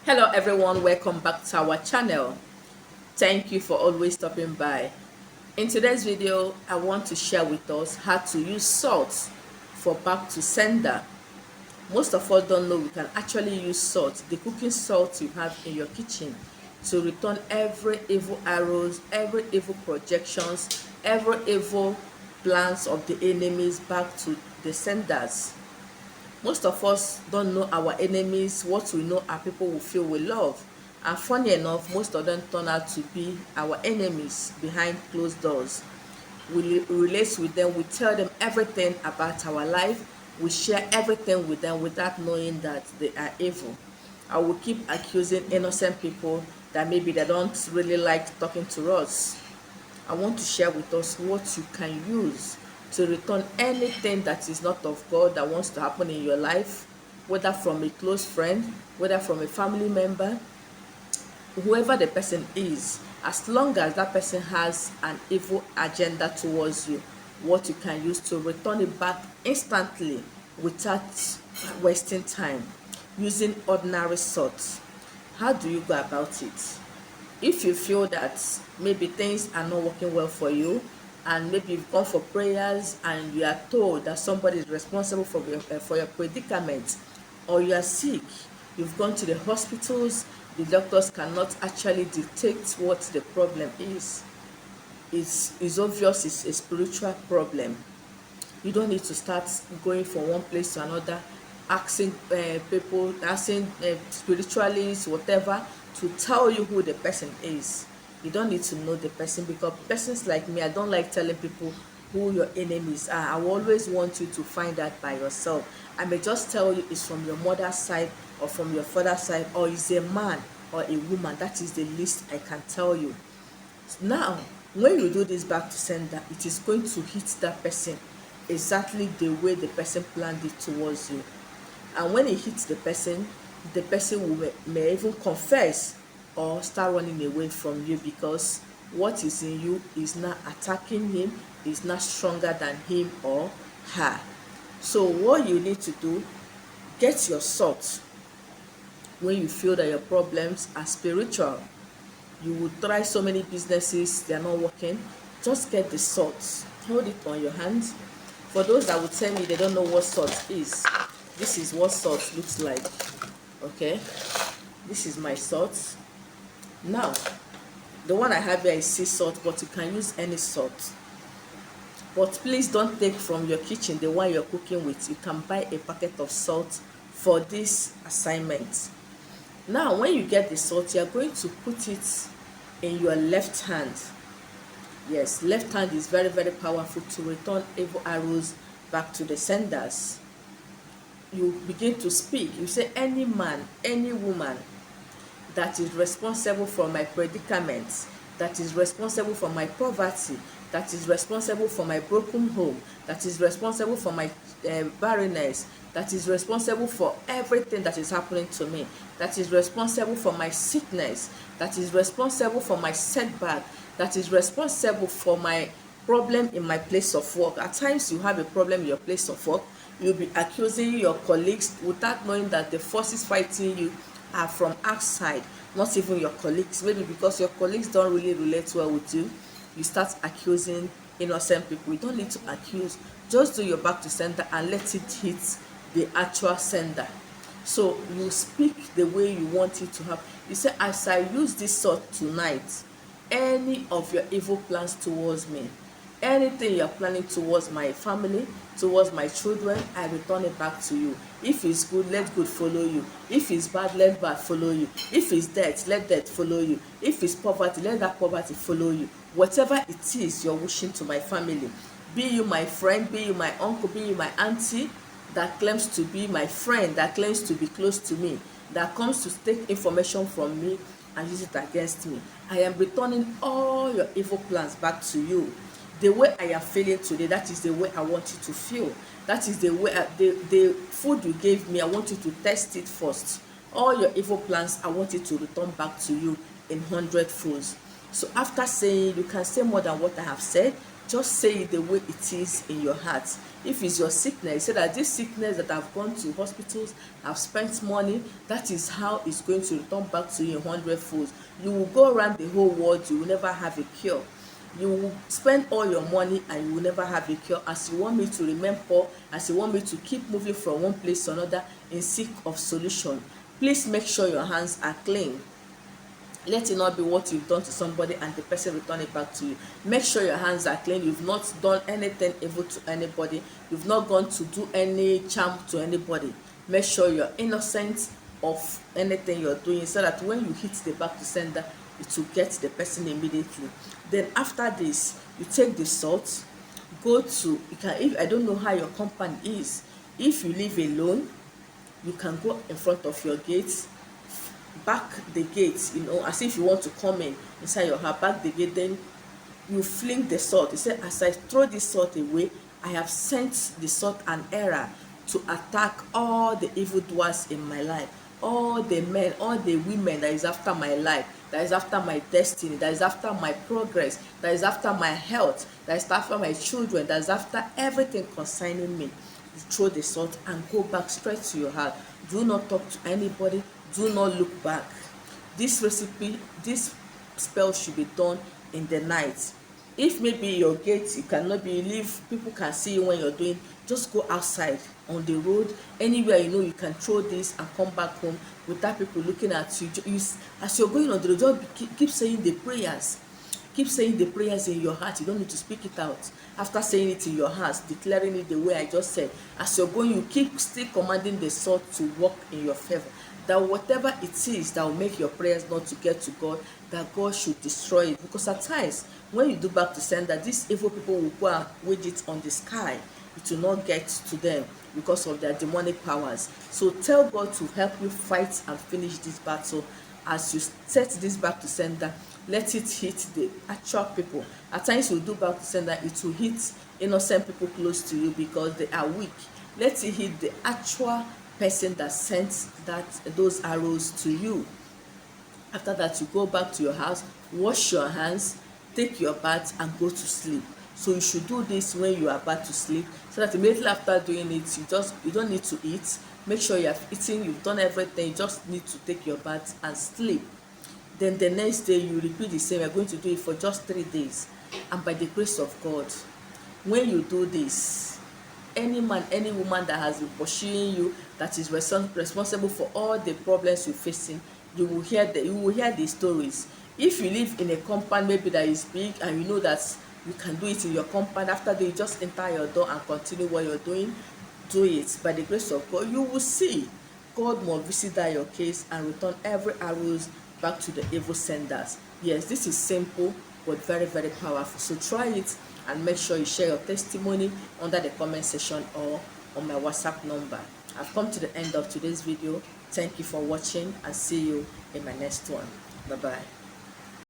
Hello everyone, welcome back to our channel. Thank you for always stopping by. In today's video, I want to share with us how to use salt for back to sender. Most of us don't know we can actually use salt, the cooking salt you have in your kitchen, to return every evil arrows, every evil projections, every evil plans of the enemies back to the senders. Most of us don't know our enemies. What we know are people we feel we love, and funny enough, most of them turn out to be our enemies behind closed doors. We relate with them, we tell them everything about our life, we share everything with them without knowing that they are evil. I will keep accusing innocent people that maybe they don't really like talking to us. I want to share with us what you can use to return anything that is not of God that wants to happen in your life, whether from a close friend, whether from a family member, whoever the person is, as long as that person has an evil agenda towards you, what you can use to return it back instantly without wasting time, using ordinary salt. How do you go about it? If you feel that maybe things are not working well for you, and maybe you've gone for prayers and you are told that somebody is responsible for your predicament, or you are sick, you've gone to the hospitals, the doctors cannot actually detect what the problem is. It's obvious it's a spiritual problem. You don't need to start going from one place to another, asking people, asking spiritualists, whatever, to tell you who the person is. You don't need to know the person, because persons like me, I don't like telling people who your enemies are. I will always want you to find out by yourself. I may just tell you it's from your mother's side or from your father's side, or it's a man or a woman. That is the least I can tell you. Now, when you do this back to sender, it is going to hit that person exactly the way the person planned it towards you. And when it hits the person may even confess or start running away from you, because what is in you is not attacking him, is not stronger than him or her. So what you need to do, get your salt. When you feel that your problems are spiritual, you will try so many businesses, they are not working, just get the salt, hold it on your hands. For those that would tell me they don't know what salt is, this is what salt looks like. Okay, this is my salt. Now, the one I have here is sea salt, but you can use any salt. But please don't take from your kitchen the one you're cooking with. You can buy a packet of salt for this assignment. Now, when you get the salt, you're going to put it in your left hand. Yes, left hand is very, very powerful to return evil arrows back to the senders. You begin to speak. You say, any man, any woman that is responsible for my predicament, that is responsible for my poverty, that is responsible for my broken home, that is responsible for my barrenness, that is responsible for everything that is happening to me, that is responsible for my sickness, that is responsible for my setback, that is responsible for my problem in my place of work. At times you have a problem in your place of work, you'll be accusing your colleagues without knowing that the forces fighting you are from outside, not even your colleagues. Maybe because your colleagues don't really relate well with you, you start accusing innocent people. You don't need to accuse, just do your back to sender and let it hit the actual sender. So you speak the way you want it to happen. You say, as I use this salt tonight, any of your evil plans towards me, anything you're planning towards my family, towards my children, I return it back to you. If it's good, let good follow you. If it's bad, let bad follow you. If it's death, let death follow you. If it's poverty, let that poverty follow you. Whatever it is you're wishing to my family, be you my friend, be you my uncle, be you my auntie, that claims to be my friend, that claims to be close to me, that comes to take information from me and use it against me, I am returning all your evil plans back to you. The way I am feeling today, that is the way I want you to feel. That is the way the food you gave me, I want you to test it first. All your evil plans, I want it to return back to you in 100-folds. So after saying, you can say more than what I have said. Just say it the way it is in your heart. If it's your sickness, say that this sickness that I've gone to hospitals, I've spent money, that is how it's going to return back to you in 100-fold. You will go around the whole world, you will never have a cure. You will spend all your money and you will never have a cure. As you want me to remain poor, as you want me to keep moving from one place to another in seek of solution, please make sure your hands are clean. Let it not be what you've done to somebody and the person return it back to you. Make sure your hands are clean. You've not done anything evil to anybody. You've not gone to do any charm to anybody. Make sure you're innocent of anything you're doing, so that when you hit the back to sender, it will get the person immediately. Then after this, you take the salt, go to, you can, if I don't know how your company is, if you live alone, you can go in front of your gate, back the gate, as if you want to come inside your house, back the gate, then you fling the salt. You say, as I throw this salt away, I have sent the salt an error to attack all the evildoers in my life, all the men, all the women that is after my life, that is after my destiny, that is after my progress, that is after my health, that is after my children, that is after everything concerning me. You throw the salt and go back straight to your heart. Do not talk to anybody. Do not look back. This recipe, this spell should be done in the night. If maybe your gate, you cannot believe people can see you when you're doing, just go outside on the road, anywhere you can throw this and come back home without people looking at you. As you're going on the road, just keep saying the prayers. Keep saying the prayers in your heart. You don't need to speak it out. After saying it in your heart, declaring it the way I just said, as you're going, you keep still commanding the sword to work in your favor. That whatever it is that will make your prayers not to get to God, that God should destroy it. Because at times, when you do back to sender, these evil people will go and wage it on the sky. It will not get to them because of their demonic powers. So tell God to help you fight and finish this battle. As you set this back to sender, let it hit the actual people. At times you do back to sender, it will hit innocent people close to you because they are weak. Let it hit the actual person that sent those arrows to you. After that, you go back to your house, wash your hands, take your bath and go to sleep. So you should do this when you are about to sleep, so that immediately after doing it, you don't need to eat. Make sure you have eaten, you've done everything, you just need to take your bath and sleep. Then the next day you repeat the same. You're going to do it for just 3 days, and by the grace of God, when you do this, any man, any woman that has been pursuing you, that is responsible for all the problems you're facing, you will hear the stories. If you live in a compound maybe that is big, and you know that you can do it in your compound, after that you just enter your door and continue what you're doing, do it. By the grace of God, you will see God will visit that your case and return every arrows back to the evil senders. Yes, this is simple but very, very powerful. So try it and make sure you share your testimony under the comment section or on my WhatsApp number. I've come to the end of today's video. Thank you for watching and see you in my next one. Bye bye.